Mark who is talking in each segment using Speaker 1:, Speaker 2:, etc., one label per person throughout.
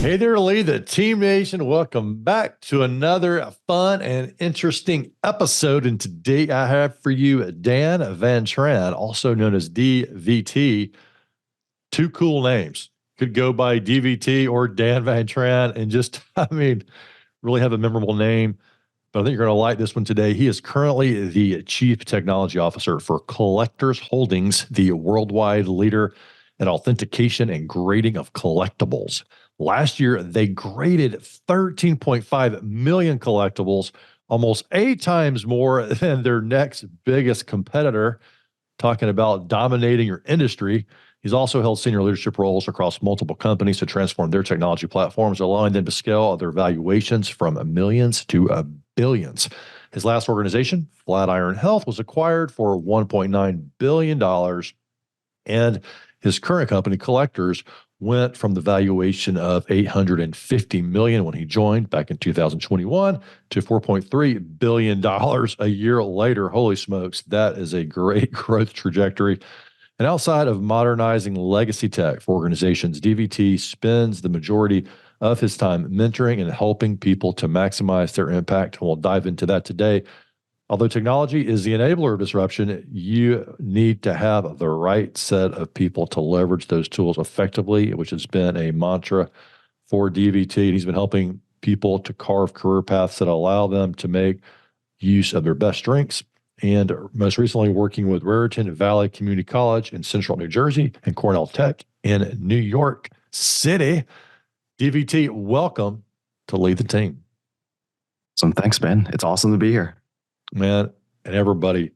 Speaker 1: Hey there, Lee, the Team Nation. Welcome back to another fun and interesting episode. And today I have for you Dan Van Tran, also known as DVT. Two cool names. Could go by DVT or Dan Van Tran and just, really have a memorable name. But I think you're going to like this one today. He is currently the Chief Technology Officer for Collectors Holdings, the worldwide leader in authentication and grading of collectibles. Last year, they graded 13.5 million collectibles, almost 8 times more than their next biggest competitor. Talking about dominating your industry. He's also held senior leadership roles across multiple companies to transform their technology platforms, allowing them to scale their valuations from millions to billions. His last organization, Flatiron Health, was acquired for $1.9 billion. And his current company, Collectors, went from the valuation of $850 million when he joined back in 2021 to $4.3 billion a year later. Holy smokes, that is a great growth trajectory. And outside of modernizing legacy tech for organizations, DVT spends the majority of his time mentoring and helping people to maximize their impact. And we'll dive into that today. Although technology is the enabler of disruption, you need to have the right set of people to leverage those tools effectively, which has been a mantra for DVT. He's been helping people to carve career paths that allow them to make use of their best strengths. And most recently working with Raritan Valley Community College in Central New Jersey and Cornell Tech in New York City. DVT, welcome to Lead the Team.
Speaker 2: Thanks, Ben. It's awesome to be here.
Speaker 1: Man, and everybody,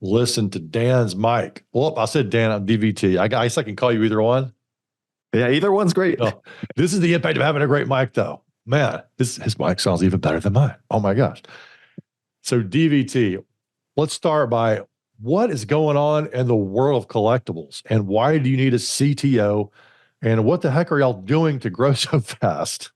Speaker 1: listen to Dan's mic. Well, I said Dan, I'm DVT. I guess I can call you either one.
Speaker 2: Yeah, either one's great.
Speaker 1: No, this is the impact of having a great mic, though. Man, his mic sounds even better than mine. Oh, my gosh. So DVT, let's start by what is going on in the world of collectibles and why do you need a CTO and what the heck are y'all doing to grow so fast?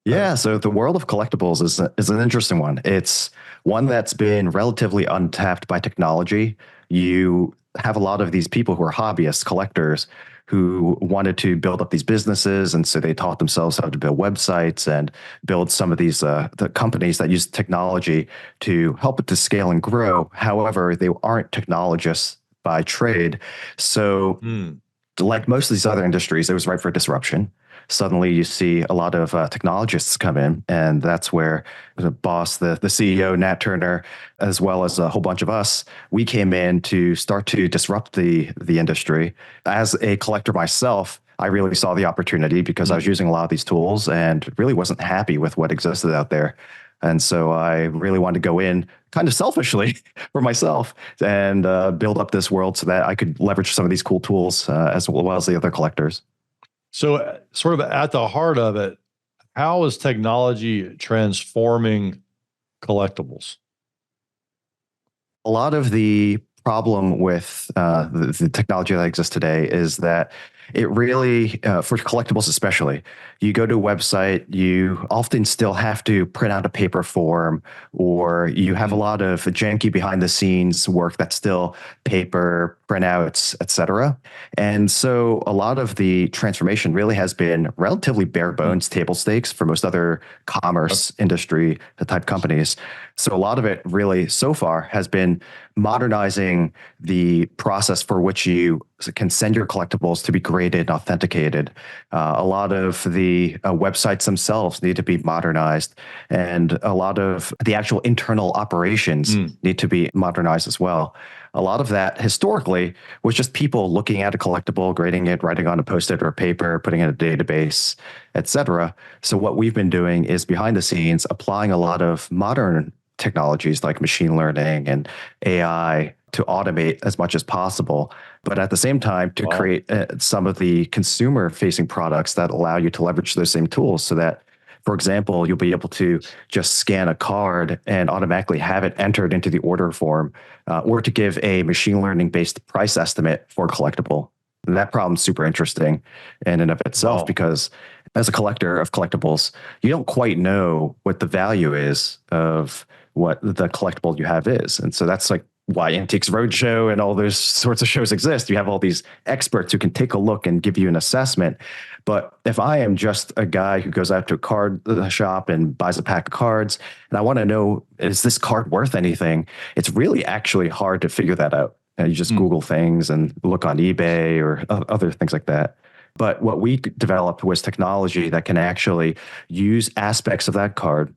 Speaker 2: Yeah, so the world of collectibles is an interesting one. It's one that's been relatively untapped by technology. You have a lot of these people who are hobbyists, collectors, who wanted to build up these businesses, and so they taught themselves how to build websites and build some of these the companies that use technology to help it to scale and grow. However, they aren't technologists by trade. So like most of these other industries, it was ripe for disruption. Suddenly you see a lot of technologists come in, and that's where the boss, the CEO, Nat Turner, as well as a whole bunch of us, we came in to start to disrupt the industry. As a collector myself, I really saw the opportunity because I was using a lot of these tools and really wasn't happy with what existed out there. And so I really wanted to go in kind of selfishly for myself and build up this world so that I could leverage some of these cool tools as well as the other collectors.
Speaker 1: So sort of at the heart of it, how is technology transforming collectibles?
Speaker 2: A lot of the problem with the technology that exists today is that it really, for collectibles especially, you go to a website, you often still have to print out a paper form, or you have a lot of janky behind the scenes work that's still paper, printouts, etc. And so a lot of the transformation really has been relatively bare bones table stakes for most other commerce industry type companies. So a lot of it really so far has been modernizing the process for which you can send your collectibles to be graded and authenticated. A lot of the websites themselves need to be modernized, and a lot of the actual internal operations need to be modernized as well. A lot of that historically was just people looking at a collectible, grading it, writing on a Post-it or paper, putting it in a database, etc. So what we've been doing is behind the scenes applying a lot of modern technologies like machine learning and AI to automate as much as possible, but at the same time to create some of the consumer facing products that allow you to leverage those same tools so that, for example, you'll be able to just scan a card and automatically have it entered into the order form, or to give a machine learning based price estimate for a collectible. And that problem's super interesting in and of itself, because as a collector of collectibles, you don't quite know what the value is of what the collectible you have is. And so that's like why Antiques Roadshow and all those sorts of shows exist. You have all these experts who can take a look and give you an assessment. But if I am just a guy who goes out to a card shop and buys a pack of cards, and I want to know, is this card worth anything? It's really actually hard to figure that out. And you just Google things and look on eBay or other things like that. But what we developed was technology that can actually use aspects of that card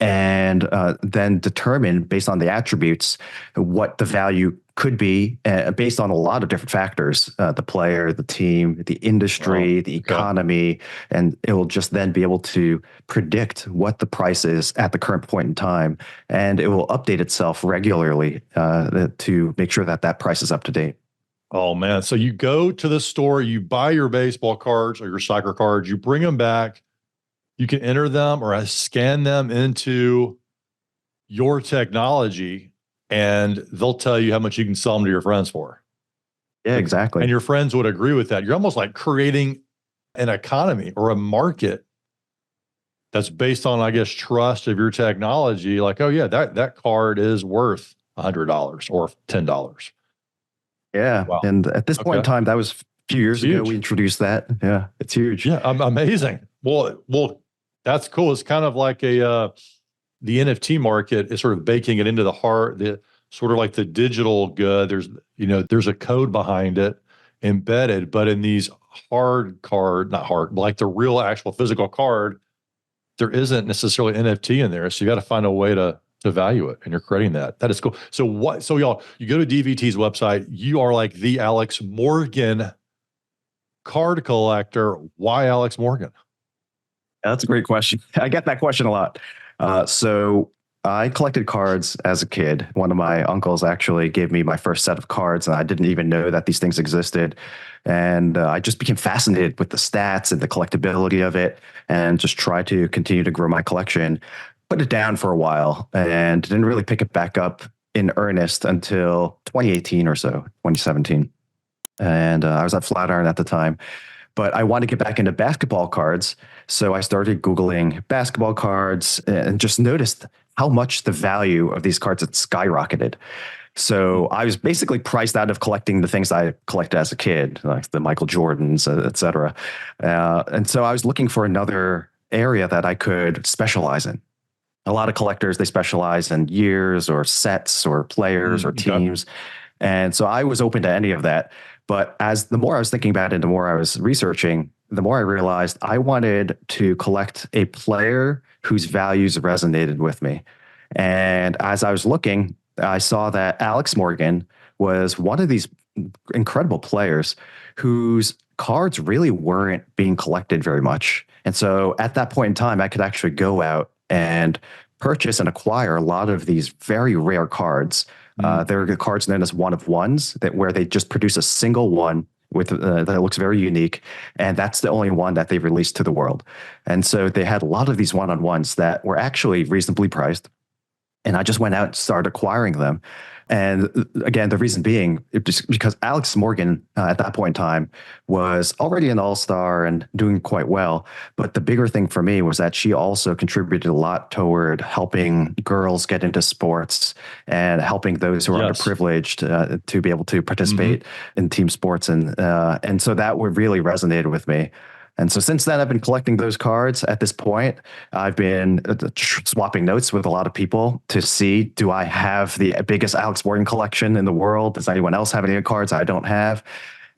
Speaker 2: and then determine based on the attributes what the value could be based on a lot of different factors, the player, the team, the industry, the economy, and it will just then be able to predict what the price is at the current point in time. And it will update itself regularly to make sure that that price is up to date.
Speaker 1: Oh, man. So you go to the store, you buy your baseball cards or your soccer cards, you bring them back. You can enter them or scan them into your technology, and they'll tell you how much you can sell them to your friends for.
Speaker 2: Yeah, exactly.
Speaker 1: And your friends would agree with that. You're almost like creating an economy or a market that's based on, I guess, trust of your technology. Like, oh yeah, that card is worth $100 or $10.
Speaker 2: Yeah. Wow. And at this point in time, that was a few years ago, we introduced that. Yeah, it's huge.
Speaker 1: Yeah, amazing. Well, that's cool. It's kind of like the NFT market is sort of baking it into the sort of like the digital good. There's a code behind it embedded, but in these like the real actual physical card, there isn't necessarily NFT in there. So you got to find a way to value it, and you're creating that. That is cool. So y'all, you go to DVT's website, you are like the Alex Morgan card collector. Why Alex Morgan?
Speaker 2: That's a great question. I get that question a lot. So I collected cards as a kid. One of my uncles actually gave me my first set of cards, and I didn't even know that these things existed. And I just became fascinated with the stats and the collectability of it, and just tried to continue to grow my collection. Put it down for a while and didn't really pick it back up in earnest until 2018 or so, 2017. And I was at Flatiron at the time. But I wanted to get back into basketball cards. So I started Googling basketball cards and just noticed how much the value of these cards had skyrocketed. So I was basically priced out of collecting the things I collected as a kid, like the Michael Jordans, et cetera. And so I was looking for another area that I could specialize in. A lot of collectors, they specialize in years or sets or players or teams. And so I was open to any of that. But as the more I was thinking about it, the more I was researching, the more I realized I wanted to collect a player whose values resonated with me. And as I was looking, I saw that Alex Morgan was one of these incredible players whose cards really weren't being collected very much. And so at that point in time, I could actually go out and purchase and acquire a lot of these very rare cards. There are cards known as one of ones where they just produce a single one with that looks very unique, and that's the only one that they released to the world. And so they had a lot of these one-on-ones that were actually reasonably priced, and I just went out and started acquiring them. And again, the reason being just because Alex Morgan at that point in time was already an all-star and doing quite well. But the bigger thing for me was that she also contributed a lot toward helping girls get into sports and helping those who are underprivileged to be able to participate in team sports. And so that would really resonated with me. And so since then, I've been collecting those cards. At this point, I've been swapping notes with a lot of people to see, do I have the biggest Alex Morgan collection in the world? Does anyone else have any cards I don't have?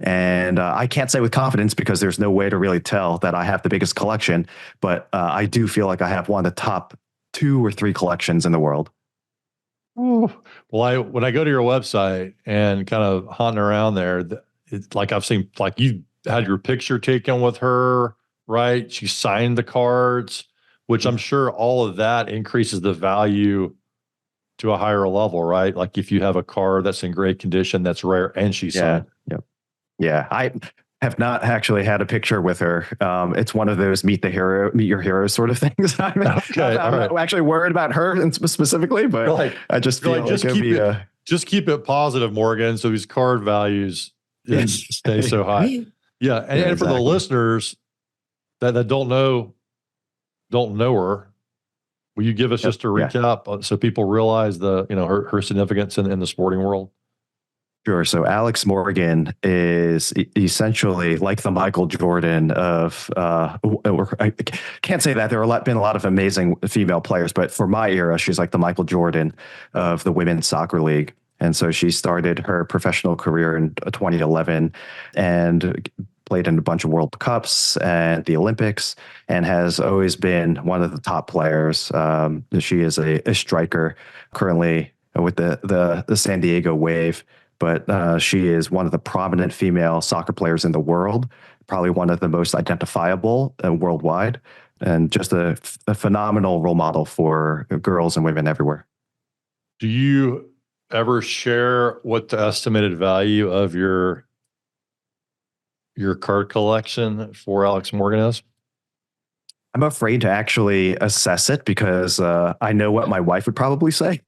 Speaker 2: And I can't say with confidence because there's no way to really tell that I have the biggest collection, but I do feel like I have one of the top 2 or 3 collections in the world.
Speaker 1: Ooh. Well, when I go to your website and kind of hunting around there, it's like I've seen, like you had your picture taken with her, right? She signed the cards, which I'm sure all of that increases the value to a higher level, right? Like if you have a card that's in great condition, that's rare, and she signed.
Speaker 2: Yeah. I have not actually had a picture with her. It's one of those meet your hero sort of things. I'm not actually worried about her specifically, but I just feel like
Speaker 1: just keep it positive, Morgan. So these card values stay so high. Yeah, and exactly. For the listeners that don't know her, Will you give us just a
Speaker 2: Yeah.
Speaker 1: recap so people realize her significance in the sporting world?
Speaker 2: Sure. So Alex Morgan is essentially like the Michael Jordan of, I can't say that. There are been a lot of amazing female players, but for my era, she's like the Michael Jordan of the women's soccer league. And so she started her professional career in 2011 and played in a bunch of World Cups and the Olympics, and has always been one of the top players. She is a striker currently with the San Diego Wave. But she is one of the prominent female soccer players in the world, probably one of the most identifiable worldwide, and just a phenomenal role model for girls and women everywhere.
Speaker 1: Do you ever share what the estimated value of your card collection for Alex Morgan is?
Speaker 2: I'm afraid to actually assess it because I know what my wife would probably say.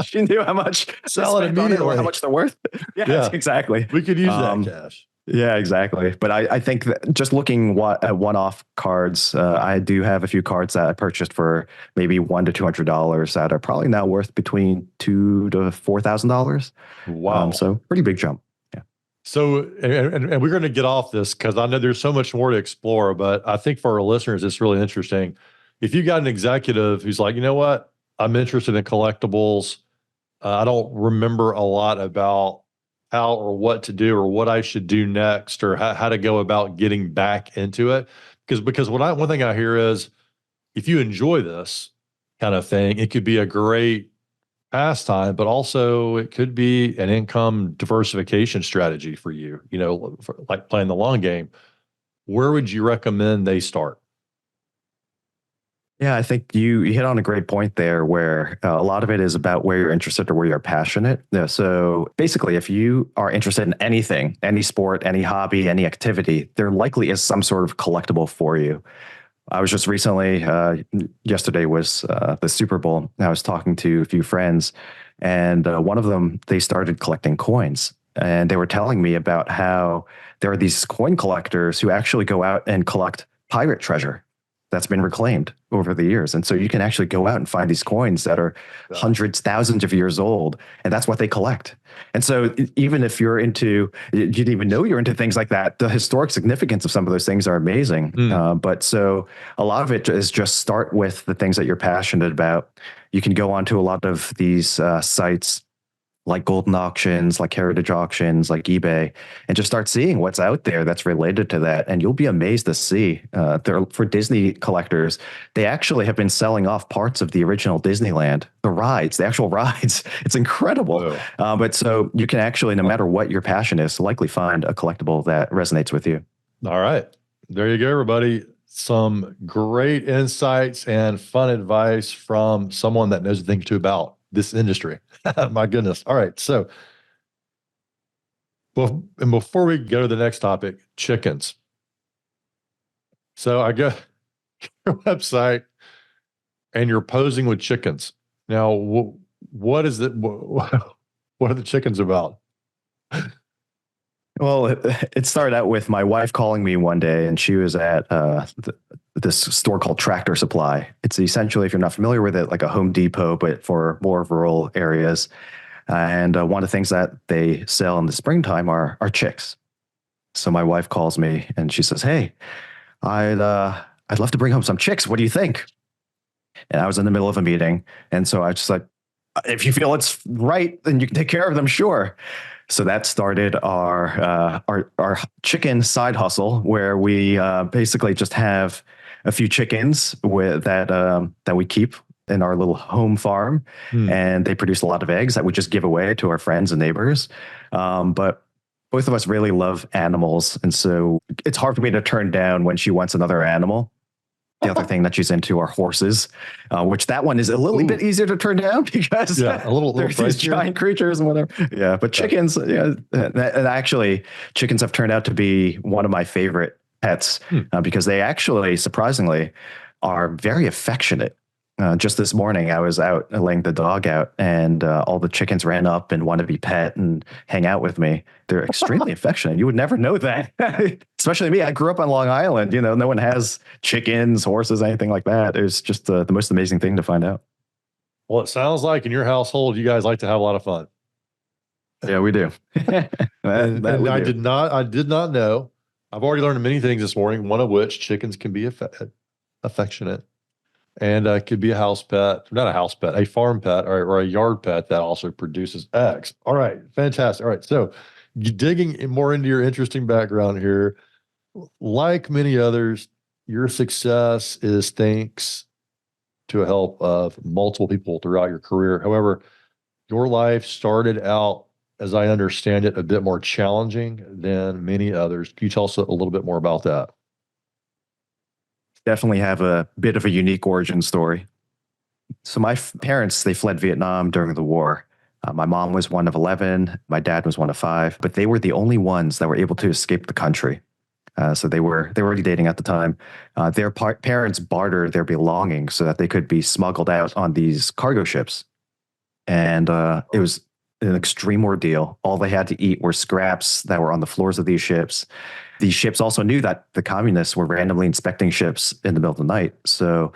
Speaker 2: She knew how much
Speaker 1: sell it immediately,
Speaker 2: or how much they're worth. Yeah, exactly.
Speaker 1: We could use that cash.
Speaker 2: Yeah, exactly. But I think that just looking at one-off cards, I do have a few cards that I purchased for maybe $100 to $200 that are probably now worth between $2,000 to $4,000.
Speaker 1: Wow!
Speaker 2: So pretty big jump. Yeah.
Speaker 1: So, and we're going to get off this because I know there's so much more to explore. But I think for our listeners, it's really interesting. If you got an executive who's like, you know what, I'm interested in collectibles. I don't remember a lot about how or what to do or what I should do next or how to go about getting back into it. Because one thing I hear is if you enjoy this kind of thing, it could be a great pastime, but also it could be an income diversification strategy for you, for like playing the long game. Where would you recommend they start?
Speaker 2: Yeah, I think you hit on a great point there where a lot of it is about where you're interested or where you're passionate. Yeah, so basically, if you are interested in anything, any sport, any hobby, any activity, there likely is some sort of collectible for you. I was just recently, yesterday was the Super Bowl. I was talking to a few friends, and one of them, they started collecting coins. And they were telling me about how there are these coin collectors who actually go out and collect pirate treasure that's been reclaimed over the years. And so you can actually go out and find these coins that are hundreds, thousands of years old, and that's what they collect. And so even if you didn't even know you're into things like that, the historic significance of some of those things are amazing. But so a lot of it is just start with the things that you're passionate about. You can go onto a lot of these sites like golden auctions, like heritage auctions, like eBay, and just start seeing what's out there that's related to that. And you'll be amazed to see for Disney collectors, they actually have been selling off parts of the original Disneyland, the actual rides. It's incredible. But so you can actually, no matter what your passion is, likely find a collectible that resonates with you.
Speaker 1: All right. There you go, everybody. Some great insights and fun advice from someone that knows a thing or two about this industry. My goodness. All right. So, and before we go to the next topic, chickens. So I go your website and you're posing with chickens. Now, what is it? What are the chickens about?
Speaker 2: Well, it started out with my wife calling me one day, and she was at this store called Tractor Supply. It's essentially, if you're not familiar with it, like a Home Depot, but for more rural areas. And one of the things that they sell in the springtime are chicks. So my wife calls me and she says, "Hey, I'd love to bring home some chicks. What do you think?" And I was in the middle of a meeting, and so I was just like, "If you feel it's right, then you can take care of them, sure." So that started our chicken side hustle, where we basically just have a few chickens that we keep in our little home farm, and they produce a lot of eggs that we just give away to our friends and neighbors. But both of us really love animals, and so it's hard for me to turn down when she wants another animal. The other thing that she's into are horses, which that one is a little bit easier to turn down because there's these giant creatures and whatever. Yeah, but chickens, and actually, chickens have turned out to be one of my favorite pets because they actually, surprisingly, are very affectionate. Just this morning, I was out laying the dog out, and all the chickens ran up and wanted to be pet and hang out with me. They're extremely affectionate. You would never know that. Especially me. I grew up on Long Island. No one has chickens, horses, anything like that. It was just the most amazing thing to find out.
Speaker 1: Well, it sounds like in your household, you guys like to have a lot of fun.
Speaker 2: Yeah, we do.
Speaker 1: And
Speaker 2: We
Speaker 1: I
Speaker 2: do.
Speaker 1: did not know. I've already learned many things this morning, one of which chickens can be affectionate and could be a house pet, not a house pet, a farm pet or a yard pet that also produces eggs. All right, fantastic. All right, so digging more into your interesting background here, like many others, your success is thanks to a help of multiple people throughout your career. However, your life started out, as I understand it, a bit more challenging than many others. Can you tell us a little bit more about that?
Speaker 2: Definitely have a bit of a unique origin story. So my parents, they fled Vietnam during the war. My mom was one of 11. My dad was one of 5, but they were the only ones that were able to escape the country. So they were already dating at the time. Their parents bartered their belongings so that they could be smuggled out on these cargo ships. And it was an extreme ordeal. All they had to eat were scraps that were on the floors of these ships. These ships also knew that the communists were randomly inspecting ships in the middle of the night. So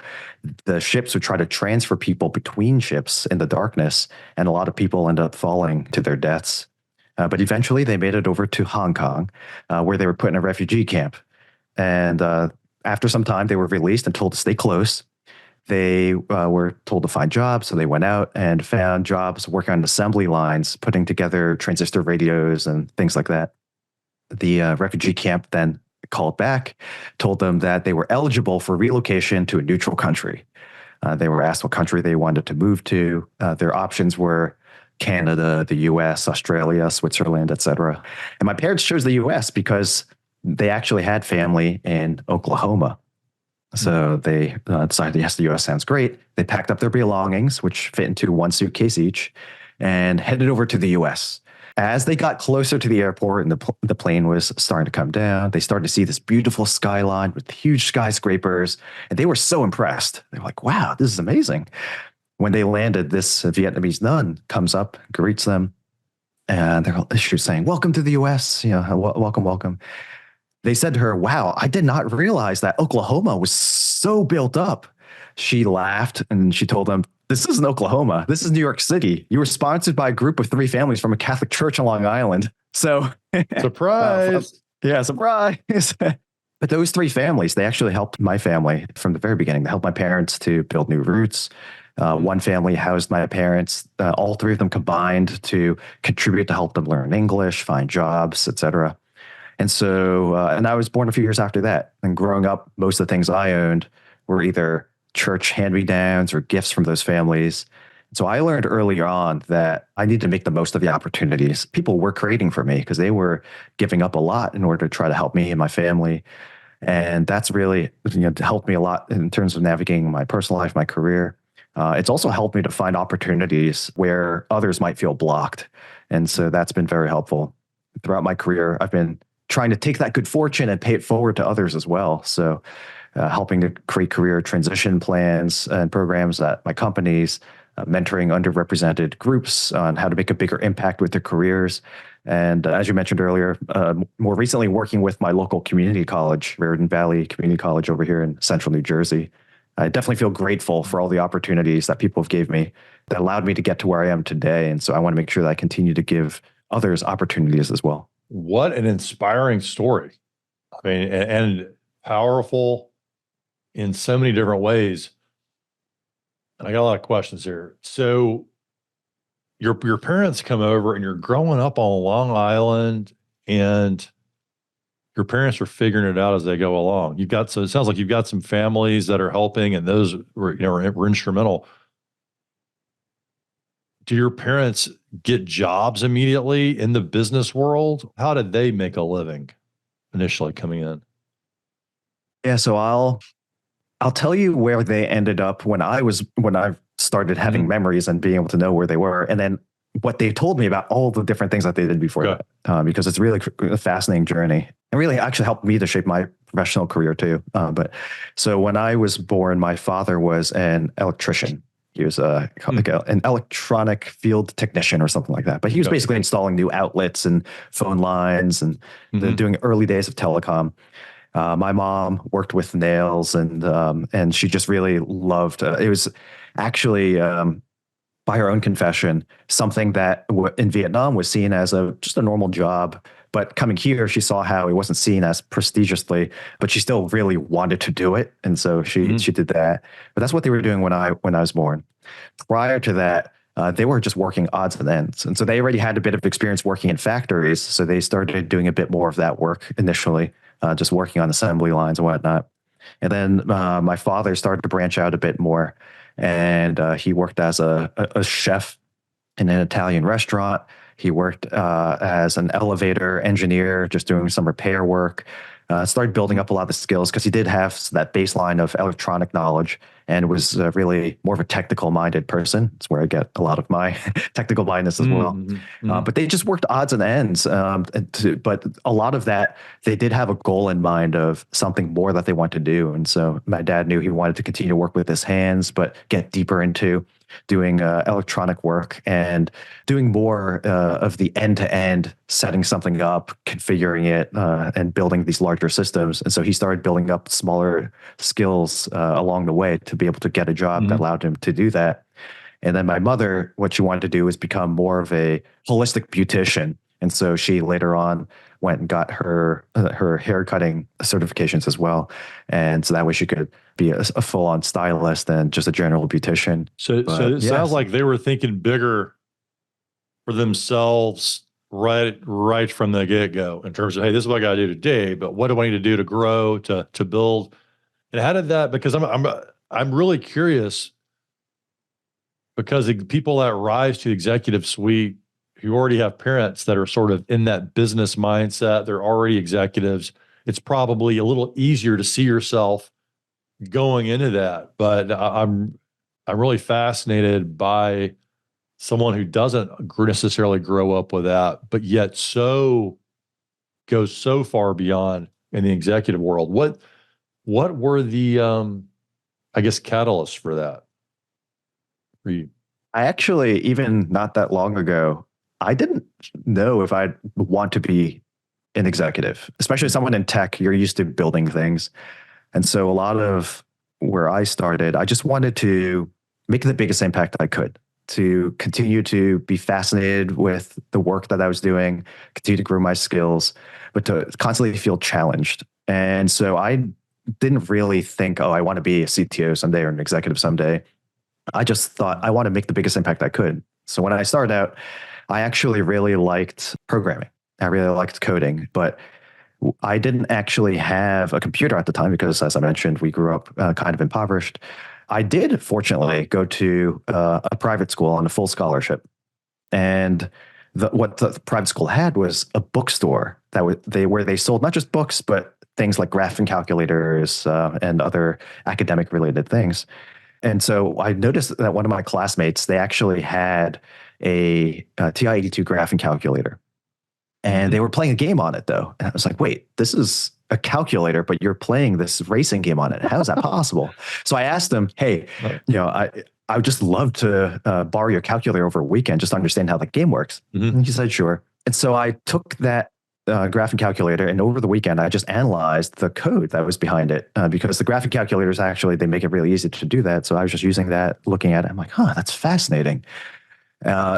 Speaker 2: the ships would try to transfer people between ships in the darkness, and a lot of people end up falling to their deaths. But eventually they made it over to Hong Kong, where they were put in a refugee camp. And after some time, they were released and told to stay close. They were told to find jobs, so they went out and found jobs working on assembly lines, putting together transistor radios and things like that. The refugee camp then called back, told them that they were eligible for relocation to a neutral country. They were asked what country they wanted to move to. Their options were Canada, the US, Australia, Switzerland, etc. And my parents chose the US because they actually had family in Oklahoma. So they decided, yes, the US sounds great. They packed up their belongings, which fit into one suitcase each, and headed over to the US. As they got closer to the airport and the plane was starting to come down, they started to see this beautiful skyline with huge skyscrapers, and they were so impressed. They were like, wow, this is amazing. When they landed, this Vietnamese nun comes up, greets them, and she was saying, welcome to the US, welcome, welcome. They said to her, wow, I did not realize that Oklahoma was so built up. She laughed and she told them, this isn't Oklahoma. This is New York City. You were sponsored by a group of 3 families from a Catholic church on Long Island. So
Speaker 1: Surprise.
Speaker 2: Yeah, surprise. But those 3 families, they actually helped my family from the very beginning. They helped my parents to build new routes. One family housed my parents. All 3 of them combined to contribute to help them learn English, find jobs, etc. And so, and I was born a few years after that. And growing up, most of the things I owned were either church hand-me-downs or gifts from those families. So I learned early on that I need to make the most of the opportunities people were creating for me, because they were giving up a lot in order to try to help me and my family. And that's really helped me a lot in terms of navigating my personal life, my career. It's also helped me to find opportunities where others might feel blocked. And so that's been very helpful. Throughout my career, I've been trying to take that good fortune and pay it forward to others as well. So helping to create career transition plans and programs at my companies, mentoring underrepresented groups on how to make a bigger impact with their careers. And as you mentioned earlier, more recently working with my local community college, Raritan Valley Community College over here in central New Jersey. I definitely feel grateful for all the opportunities that people have gave me that allowed me to get to where I am today. And so I want to make sure that I continue to give others opportunities as well.
Speaker 1: What an inspiring story. I mean, and powerful in so many different ways. And I got a lot of questions here. So your parents come over and you're growing up on Long Island, and your parents are figuring it out as they go along. So it sounds like you've got some families that are helping, and those were instrumental. Do your parents get jobs immediately in the business world? How did they make a living initially coming in?
Speaker 2: Yeah, so I'll tell you where they ended up when I started having memories and being able to know where they were, and then what they told me about all the different things that they did before that, because it's really a fascinating journey, and really actually helped me to shape my professional career too. But so when I was born, my father was an electrician. He was an electronic field technician or something like that. But he was basically installing new outlets and phone lines and doing early days of telecom. My mom worked with nails, and she just really loved. It was actually, by her own confession, something that in Vietnam was seen as just a normal job. But coming here, she saw how it wasn't seen as prestigiously, but she still really wanted to do it, and so she did that. But that's what they were doing when I was born. Prior to that, they were just working odds and ends, and so they already had a bit of experience working in factories. So they started doing a bit more of that work initially, just working on assembly lines and whatnot. And then my father started to branch out a bit more, and he worked as a chef in an Italian restaurant. He worked as an elevator engineer, just doing some repair work. Started building up a lot of the skills because he did have that baseline of electronic knowledge and was really more of a technical minded person. It's where I get a lot of my technical mindedness as well. But they just worked odds and ends. But a lot of that, they did have a goal in mind of something more that they want to do. And so my dad knew he wanted to continue to work with his hands, but get deeper into doing electronic work and doing more of the end-to-end, setting something up, configuring it, and building these larger systems. And so he started building up smaller skills along the way to be able to get a job that allowed him to do that. And then my mother, what she wanted to do was become more of a holistic beautician. And so she later on went and got her hair cutting certifications as well. And so that way she could be a full-on stylist and just a general beautician.
Speaker 1: So it sounds like they were thinking bigger for themselves right from the get-go in terms of, hey, this is what I got to do today, but what do I need to do to grow, to build? And how did that, because I'm really curious, because the people that rise to the executive suite who already have parents that are sort of in that business mindset, they're already executives, it's probably a little easier to see yourself going into that. But I'm really fascinated by someone who doesn't necessarily grow up with that, but yet goes so far beyond in the executive world. What were the I guess catalysts for that for you?
Speaker 2: I actually, even not that long ago, I didn't know if I'd want to be an executive, especially someone in tech. You're used to building things. And so a lot of where I started, I just wanted to make the biggest impact I could, to continue to be fascinated with the work that I was doing, continue to grow my skills, but to constantly feel challenged. And so I didn't really think, oh, I want to be a CTO someday or an executive someday. I just thought I want to make the biggest impact I could. So when I started out, I actually really liked programming. I really liked coding, but I didn't actually have a computer at the time because, as I mentioned, we grew up kind of impoverished. I did, fortunately, go to a private school on a full scholarship. And what the private school had was a bookstore where they sold not just books, but things like graphing calculators and other academic related things. And so I noticed that one of my classmates, they actually had a TI-82 graphing calculator. And they were playing a game on it, though. And I was like, wait, this is a calculator, but you're playing this racing game on it. How is that possible? So I asked him, hey, I would just love to borrow your calculator over a weekend just to understand how the game works. And he said, sure. And so I took that graphing calculator, and over the weekend, I just analyzed the code that was behind it because the graphing calculators, actually, they make it really easy to do that. So I was just using that, looking at it. I'm like, that's fascinating.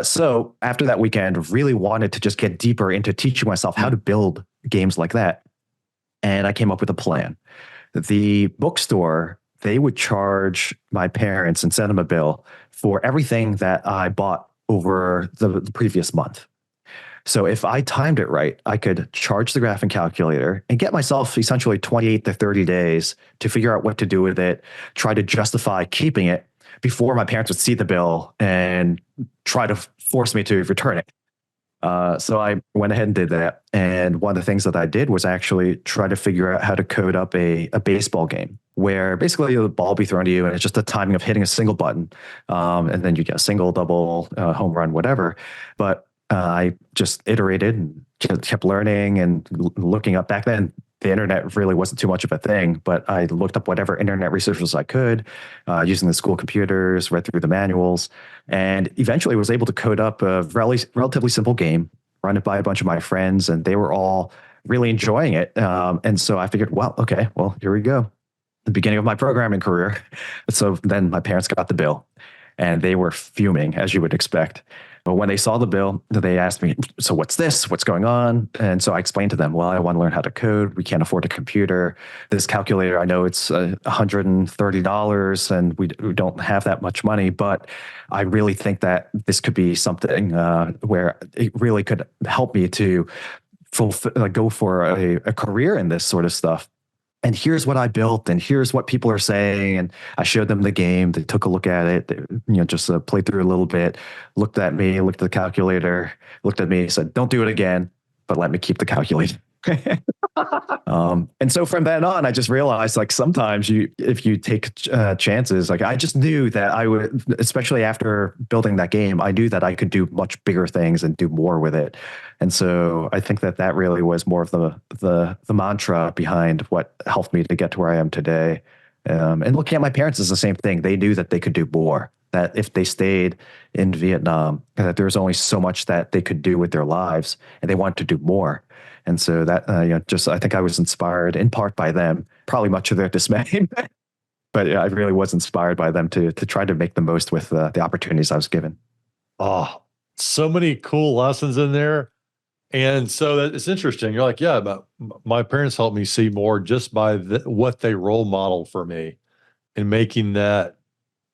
Speaker 2: So after that weekend, really wanted to just get deeper into teaching myself how to build games like that. And I came up with a plan. The bookstore, they would charge my parents and send them a bill for everything that I bought over the previous month. So if I timed it right, I could charge the graphing calculator and get myself essentially 28 to 30 days to figure out what to do with it, try to justify keeping it before my parents would see the bill and try to force me to return it. So I went ahead and did that. And one of the things that I did was actually try to figure out how to code up a baseball game where basically the ball will be thrown to you and it's just the timing of hitting a single button. And then you get a single, double, home run, whatever. But I just iterated and kept learning and looking up. Back then, the internet really wasn't too much of a thing, but I looked up whatever internet resources I could using the school computers, read through the manuals, and eventually was able to code up a relatively simple game, run it by a bunch of my friends, and they were all really enjoying it. And so I figured, well, okay, well, here we go. The beginning of my programming career. So then my parents got the bill and they were fuming, as you would expect. But when they saw the bill, they asked me, so what's this? What's going on? And so I explained to them, well, I want to learn how to code. We can't afford a computer. This calculator, I know it's $130 and we don't have that much money, but I really think that this could be something where it really could help me to go for a career in this sort of stuff. And here's what I built, and here's what people are saying. And I showed them the game. They took a look at it, just played through a little bit, looked at me, looked at the calculator, looked at me, said, don't do it again, but let me keep the calculator. And so from then on, I just realized, like, sometimes if you take chances, like, I just knew that I would, especially after building that game, I knew that I could do much bigger things and do more with it. And so I think that really was more of the mantra behind what helped me to get to where I am today. And looking at my parents is the same thing. They knew that they could do more, that if they stayed in Vietnam, that there was only so much that they could do with their lives, and they wanted to do more. And so that, I think I was inspired in part by them, probably much to their dismay, but I really was inspired by them to try to make the most with the opportunities I was given.
Speaker 1: Oh, so many cool lessons in there. And so it's interesting. You're like, yeah, but my parents helped me see more just by what they role modeled for me in making that,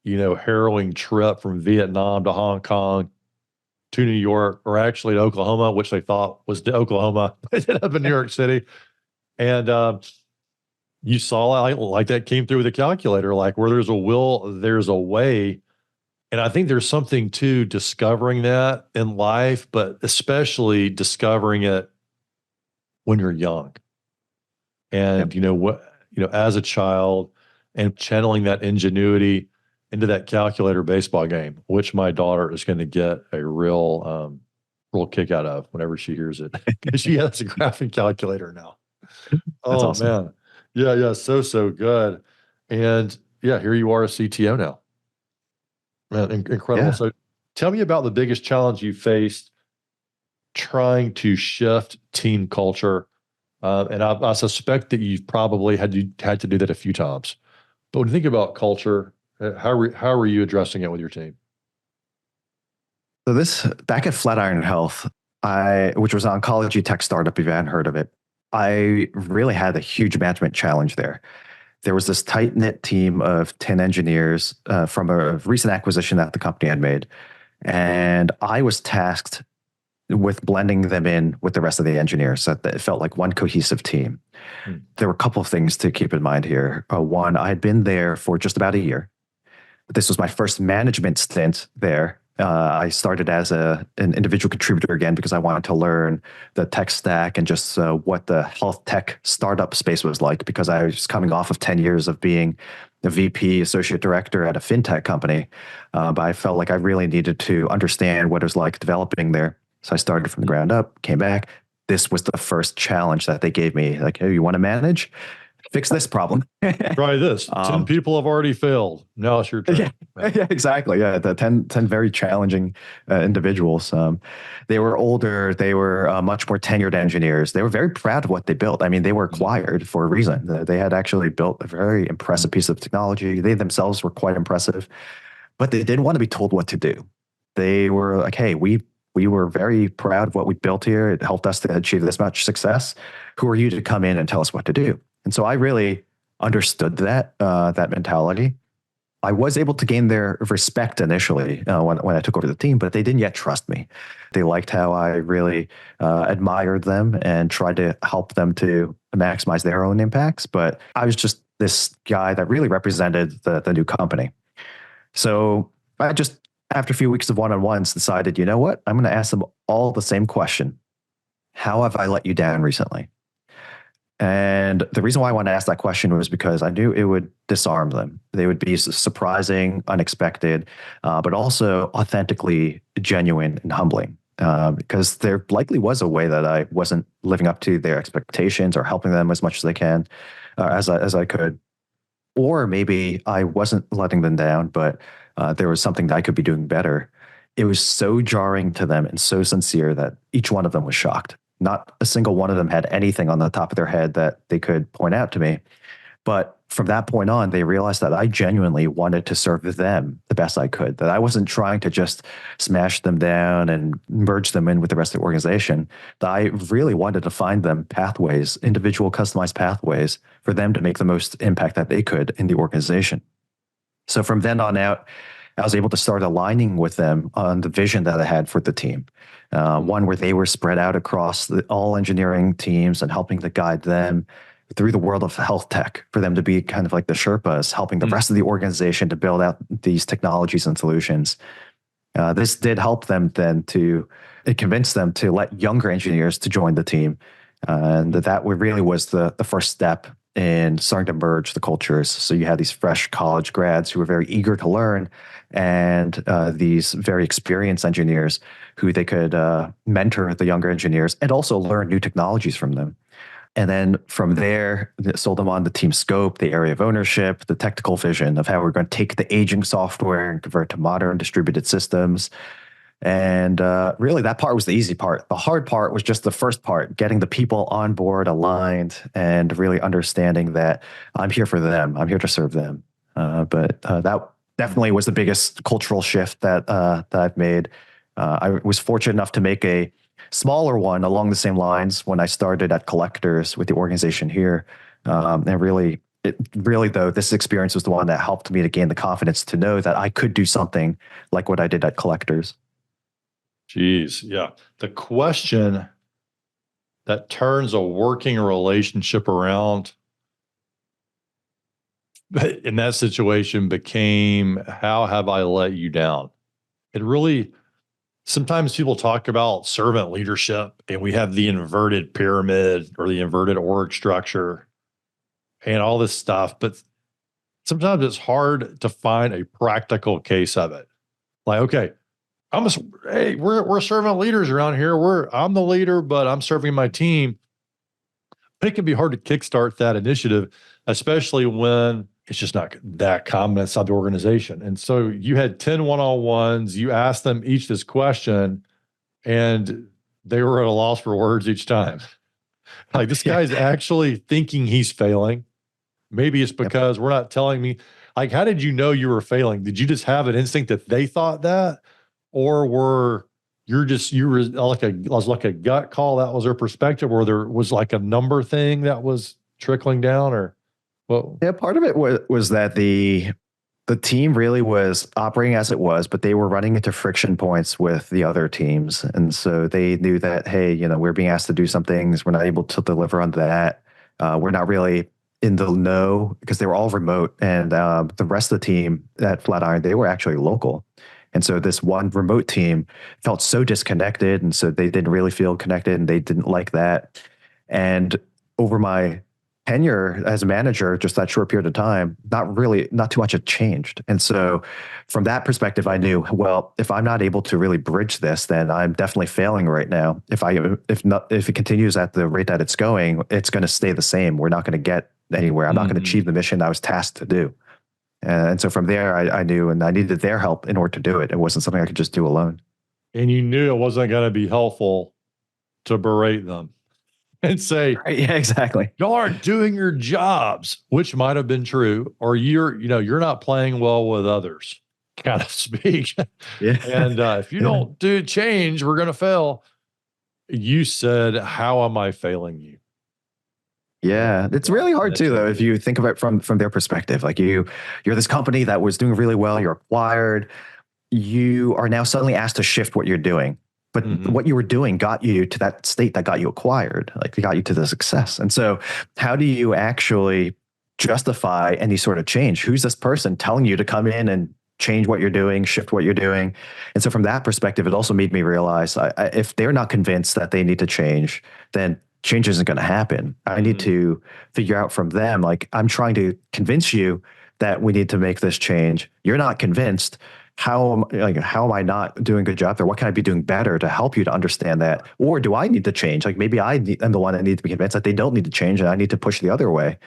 Speaker 1: harrowing trip from Vietnam to Hong Kong to New York, or actually to Oklahoma, which they thought was to Oklahoma. It ended up in New York City. And you saw like that came through with the calculator, like where there's a will, there's a way. And I think there's something to discovering that in life, but especially discovering it when you're young. And, as a child, and channeling that ingenuity into that calculator baseball game, which my daughter is going to get a real kick out of whenever she hears it. She has a graphing calculator now.
Speaker 2: That's awesome.
Speaker 1: Man. Yeah. So good. And yeah, here you are, a CTO now. Man, incredible.
Speaker 2: Yeah.
Speaker 1: So tell me about the biggest challenge you faced trying to shift team culture. And I suspect that you've probably had to do that a few times. But when you think about culture, how are you addressing it with your team?
Speaker 2: So this, back at Flatiron Health, which was an oncology tech startup, if you hadn't heard of it, I really had a huge management challenge there. There was this tight-knit team of 10 engineers from a recent acquisition that the company had made. And I was tasked with blending them in with the rest of the engineers so that it felt like one cohesive team. There were a couple of things to keep in mind here. One, I had been there for just about a year. This was my first management stint there. I started as an individual contributor again because I wanted to learn the tech stack and just what the health tech startup space was like, because I was coming off of 10 years of being a VP, associate director at a fintech company. But I felt like I really needed to understand what it was like developing there. So I started from the ground up, came back. This was the first challenge that they gave me. Like, hey, you want to manage? Fix this problem.
Speaker 1: Try this. 10 people have already failed. Now it's your turn.
Speaker 2: Yeah, exactly. Yeah, the 10 very challenging individuals. They were older. They were much more tenured engineers. They were very proud of what they built. I mean, they were acquired for a reason. They had actually built a very impressive piece of technology. They themselves were quite impressive, but they didn't want to be told what to do. They were like, hey, we were very proud of what we built here. It helped us to achieve this much success. Who are you to come in and tell us what to do? And so I really understood that mentality. I was able to gain their respect initially when I took over the team, but they didn't yet trust me. They liked how I really admired them and tried to help them to maximize their own impacts. But I was just this guy that really represented the new company. So I just, after a few weeks of one-on-ones, decided, you know what? I'm going to ask them all the same question. How have I let you down recently? And the reason why I wanted to ask that question was because I knew it would disarm them. They would be surprising, unexpected, but also authentically genuine and humbling. because there likely was a way that I wasn't living up to their expectations or helping them as much as I can, as I could. Or maybe I wasn't letting them down, but there was something that I could be doing better. It was so jarring to them and so sincere that each one of them was shocked. Not a single one of them had anything on the top of their head that they could point out to me. But from that point on, they realized that I genuinely wanted to serve them the best I could, that I wasn't trying to just smash them down and merge them in with the rest of the organization, that I really wanted to find them pathways, individual customized pathways for them to make the most impact that they could in the organization. So from then on out, I was able to start aligning with them on the vision that I had for the team. One where they were spread out across all engineering teams and helping to guide them through the world of health tech, for them to be kind of like the Sherpas, helping the rest of the organization to build out these technologies and solutions. This did help them then to convince them to let younger engineers to join the team. And that really was the first step in starting to merge the cultures. So you had these fresh college grads who were very eager to learn, and these very experienced engineers who they could mentor the younger engineers and also learn new technologies from them. And then from there, sold them on the team scope, the area of ownership, the technical vision of how we're going to take the aging software and convert to modern distributed systems. And really, that part was the easy part. The hard part was just the first part, getting the people on board, aligned, and really understanding that I'm here for them. I'm here to serve them. But that definitely was the biggest cultural shift that I've made. I was fortunate enough to make a smaller one along the same lines when I started at Collectors with the organization here. And really, though, this experience was the one that helped me to gain the confidence to know that I could do something like what I did at Collectors.
Speaker 1: Geez, yeah. The question that turns a working relationship around in that situation became, how have I let you down? It really, sometimes people talk about servant leadership and we have the inverted pyramid or the inverted org structure and all this stuff, but sometimes it's hard to find a practical case of it. Like, okay, hey, we're servant leaders around here. I'm the leader, but I'm serving my team. But it can be hard to kickstart that initiative, especially when it's just not that common inside the organization. And so you had 10 one-on-ones, you asked them each this question, and they were at a loss for words each time. Like, this guy's actually thinking he's failing. Maybe it's because we're not telling me. Like, how did you know you were failing? Did you just have an instinct that they thought that? Or you were like a gut call, that was their perspective, or there was like a number thing that was trickling down, or what?
Speaker 2: Yeah, part of it was that the team really was operating as it was, but they were running into friction points with the other teams. And so they knew that, hey, we're being asked to do some things. We're not able to deliver on that. We're not really in the know because they were all remote. And the rest of the team at Flatiron, they were actually local. And so this one remote team felt so disconnected. And so they didn't really feel connected, and they didn't like that. And over my tenure as a manager, just that short period of time, not too much had changed. And so from that perspective, I knew, well, if I'm not able to really bridge this, then I'm definitely failing right now. If it continues at the rate that it's going, it's going to stay the same. We're not going to get anywhere. I'm not going to achieve the mission I was tasked to do. And so from there, I knew, and I needed their help in order to do it. It wasn't something I could just do alone.
Speaker 1: And you knew it wasn't going to be helpful to berate them and say,
Speaker 2: Right, yeah, exactly.
Speaker 1: y'all aren't doing your jobs, which might have been true, or you're not playing well with others, kind of speak.
Speaker 2: Yeah.
Speaker 1: And if you don't do change, we're going to fail. You said, how am I failing you?
Speaker 2: Yeah, it's really hard too, though, if you think of it from their perspective. Like you're this company that was doing really well, you're acquired, you are now suddenly asked to shift what you're doing. But what you were doing got you to that state that got you acquired, like it got you to the success. And so how do you actually justify any sort of change? Who's this person telling you to come in and change what you're doing, shift what you're doing? And so from that perspective, it also made me realize if they're not convinced that they need to change, then change isn't going to happen. I need to figure out from them, like, I'm trying to convince you that we need to make this change. You're not convinced. how am I not doing a good job there? What can I be doing better to help you to understand that? Or do I need to change? Like maybe I'm the one that needs to be convinced that they don't need to change and I need to push the other way.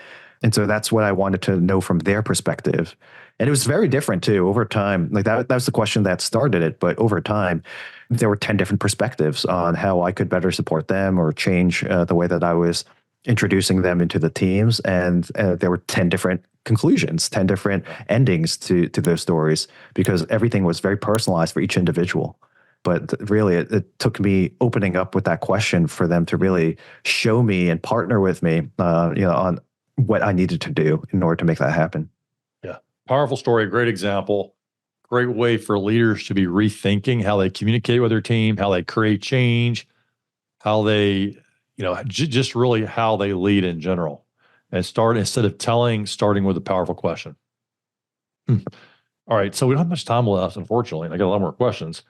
Speaker 2: And so that's what I wanted to know from their perspective. And it was very different too over time. Like that was the question that started it. But over time, there were 10 different perspectives on how I could better support them or change the way that I was introducing them into the teams. And there were 10 different conclusions, 10 different endings to those stories, because everything was very personalized for each individual. But really, it took me opening up with that question for them to really show me and partner with me, on what I needed to do in order to make that happen.
Speaker 1: Yeah. Powerful story. Great example. Great way for leaders to be rethinking how they communicate with their team, how they create change, how they, just really how they lead in general. And instead of starting with a powerful question. All right. So we don't have much time left, unfortunately. And I got a lot more questions,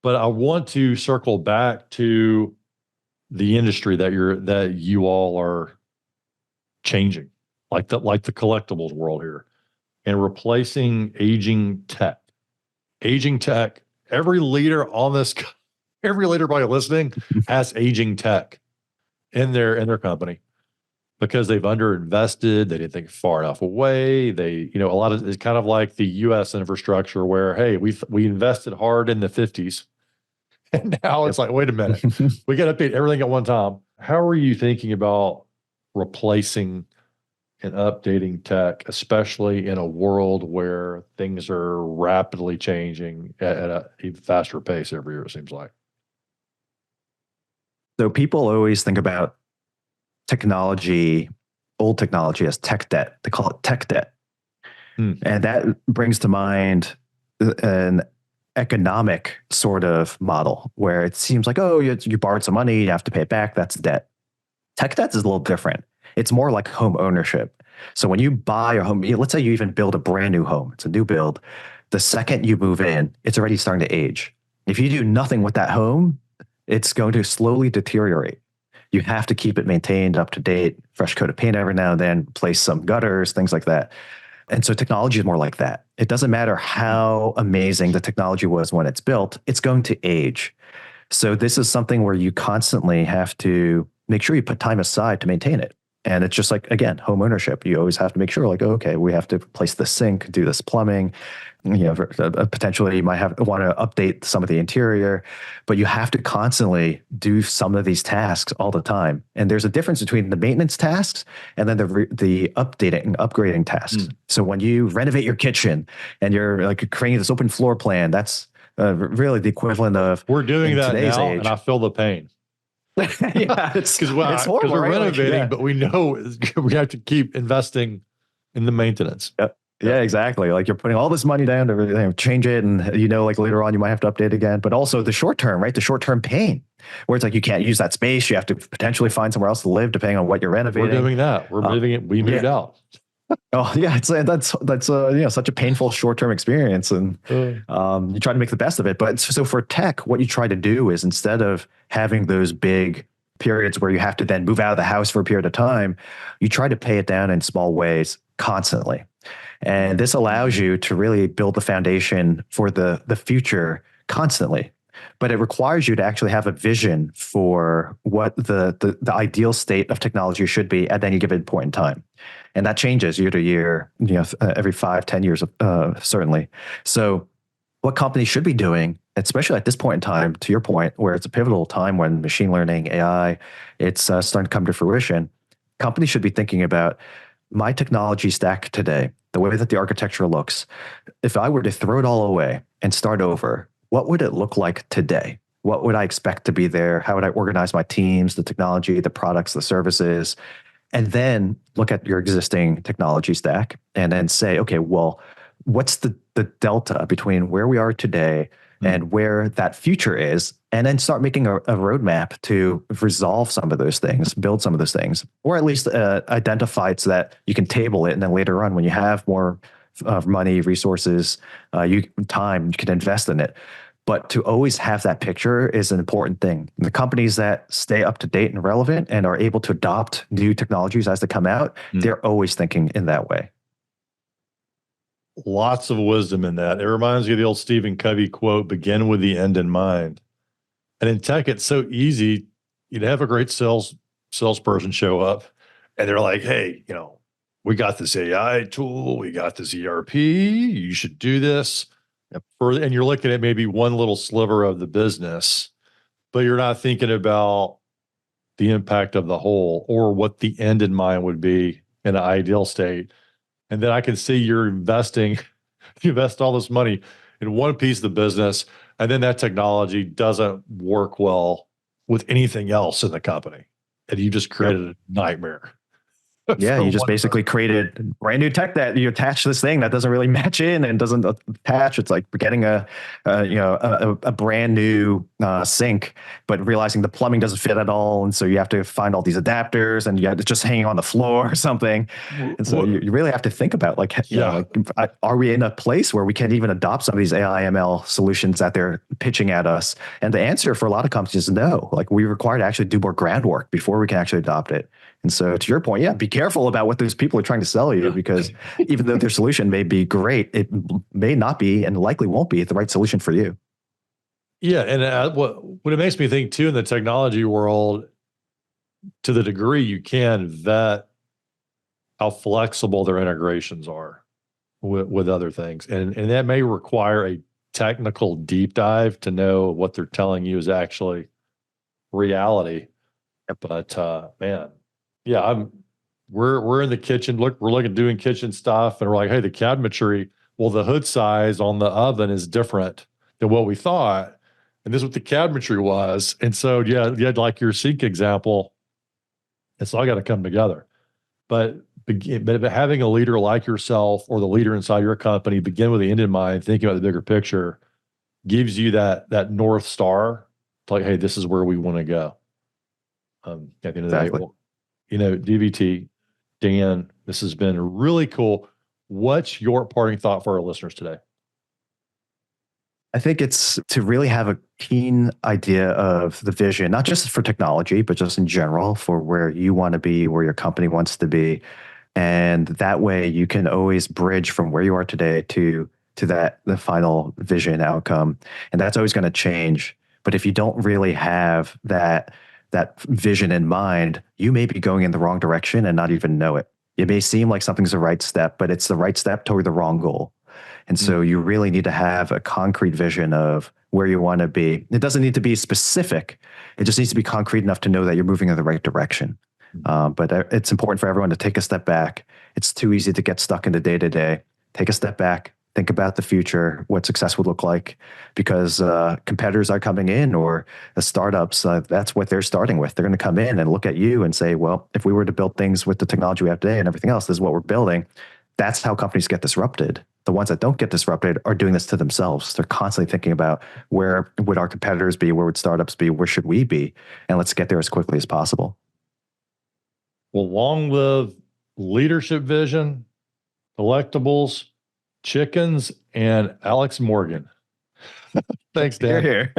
Speaker 1: but I want to circle back to the industry that you all are changing, like the collectibles world here, and replacing aging tech. Aging tech. Every leader probably listening has aging tech in their company because they've underinvested. They didn't think far enough away. They, a lot of it's kind of like the U.S. infrastructure where, hey, we invested hard in the 50s, and now it's like, wait a minute, we got to update everything at one time. How are you thinking about replacing and updating tech, especially in a world where things are rapidly changing at a even faster pace every year, it seems like?
Speaker 2: So people always think about technology, old technology, as tech debt. They call it tech debt. And that brings to mind an economic sort of model where it seems like, oh, you borrowed some money, you have to pay it back. That's debt. Tech debt is a little different. It's more like home ownership. So when you buy a home, let's say you even build a brand new home, it's a new build. The second you move in, it's already starting to age. If you do nothing with that home, it's going to slowly deteriorate. You have to keep it maintained, up to date, fresh coat of paint every now and then, place some gutters, things like that. And so technology is more like that. It doesn't matter how amazing the technology was when it's built, it's going to age. So this is something where you constantly have to make sure you put time aside to maintain it. And it's just like, again, home ownership. You always have to make sure, like, okay, we have to place the sink, do this plumbing. Potentially you might want to update some of the interior, but you have to constantly do some of these tasks all the time. And there's a difference between the maintenance tasks and then the updating and upgrading tasks. So when you renovate your kitchen and you're like creating this open floor plan, that's really the equivalent of
Speaker 1: we're doing that now,
Speaker 2: age.
Speaker 1: and I feel the pain.
Speaker 2: Yeah, it's horrible,
Speaker 1: because we're
Speaker 2: right?
Speaker 1: renovating, but we know we have to keep investing in the maintenance.
Speaker 2: Yep. Yeah, exactly. Like you're putting all this money down to change it, and like later on you might have to update again. But also the short term, right? The short term pain, where it's like you can't use that space. You have to potentially find somewhere else to live, depending on what you're renovating.
Speaker 1: We're doing that. We're moving it. We moved out.
Speaker 2: Oh yeah, that's such a painful short term experience, and you try to make the best of it. But so for tech, what you try to do is, instead of having those big periods where you have to then move out of the house for a period of time, you try to pay it down in small ways constantly. And this allows you to really build the foundation for the future constantly. But it requires you to actually have a vision for what the ideal state of technology should be at any given point in time. And that changes year to year, every 5-10 years, certainly. So what companies should be doing, especially at this point in time, to your point, where it's a pivotal time when machine learning, AI, it's starting to come to fruition, companies should be thinking about my technology stack today, the way that the architecture looks. If I were to throw it all away and start over, what would it look like today? What would I expect to be there? How would I organize my teams, the technology, the products, the services? And then look at your existing technology stack and then say, okay, well, what's the delta between where we are today and where that future is? And then start making a roadmap to resolve some of those things, build some of those things, or at least identify it so that you can table it. And then later on, when you have more money, resources, time, you can invest in it. But to always have that picture is an important thing. The companies that stay up to date and relevant and are able to adopt new technologies as they come out, they're always thinking in that way.
Speaker 1: lots of wisdom in that. It reminds me of the old Stephen Covey quote, begin with the end in mind. And in tech, it's so easy. You'd have a great salesperson show up and they're like, hey, we got this AI tool, we got this ERP, you should do this.
Speaker 2: Yep.
Speaker 1: And you're looking at maybe one little sliver of the business, but you're not thinking about the impact of the whole or what the end in mind would be in an ideal state. And then I can see you're investing, you invest all this money in one piece of the business, and then that technology doesn't work well with anything else in the company. And you just created a nightmare.
Speaker 2: Yeah, you just basically created brand new tech that you attach this thing that doesn't really match in and doesn't attach. It's like getting a brand new sink, but realizing the plumbing doesn't fit at all, and so you have to find all these adapters, and you have to just hanging on the floor or something. And so you really have to think about are we in a place where we can even adopt some of these AI ML solutions that they're pitching at us? And the answer for a lot of companies is no. Like, we require to actually do more groundwork before we can actually adopt it. And so, to your point, yeah, be careful about what those people are trying to sell you, because even though their solution may be great, it may not be and likely won't be the right solution for you.
Speaker 1: Yeah. And what it makes me think too, in the technology world, to the degree you can vet how flexible their integrations are with other things. And that may require a technical deep dive to know what they're telling you is actually reality. But man, yeah, we're in the kitchen. Look, we're looking doing kitchen stuff, and we're like, hey, the cabinetry. Well, the hood size on the oven is different than what we thought, and this is what the cabinetry was. And so, yeah, you had like your sink example. It's all got to come together. But having a leader like yourself or the leader inside your company begin with the end in mind, thinking about the bigger picture, gives you that North Star. Like, hey, this is where we want to go. At the end of the day, well, DVT, Dan, this has been really cool. What's your parting thought for our listeners today?
Speaker 2: I think it's to really have a keen idea of the vision, not just for technology, but just in general for where you want to be, where your company wants to be. And that way you can always bridge from where you are today to the final vision outcome. And that's always going to change. But if you don't really have that vision in mind, you may be going in the wrong direction and not even know it. It may seem like something's the right step, but it's the right step toward the wrong goal. And so you really need to have a concrete vision of where you want to be. It doesn't need to be specific. It just needs to be concrete enough to know that you're moving in the right direction. But it's important for everyone to take a step back. It's too easy to get stuck into day to day. Take a step back. Think about the future, what success would look like, because competitors are coming in, or the startups, that's what they're starting with. They're going to come in and look at you and say, well, if we were to build things with the technology we have today and everything else, this is what we're building. That's how companies get disrupted. The ones that don't get disrupted are doing this to themselves. They're constantly thinking about, where would our competitors be? Where would startups be? Where should we be? And let's get there as quickly as possible.
Speaker 1: Well, long live leadership vision, collectibles, chickens, and Alex Morgan. Thanks, Dan.
Speaker 2: Here.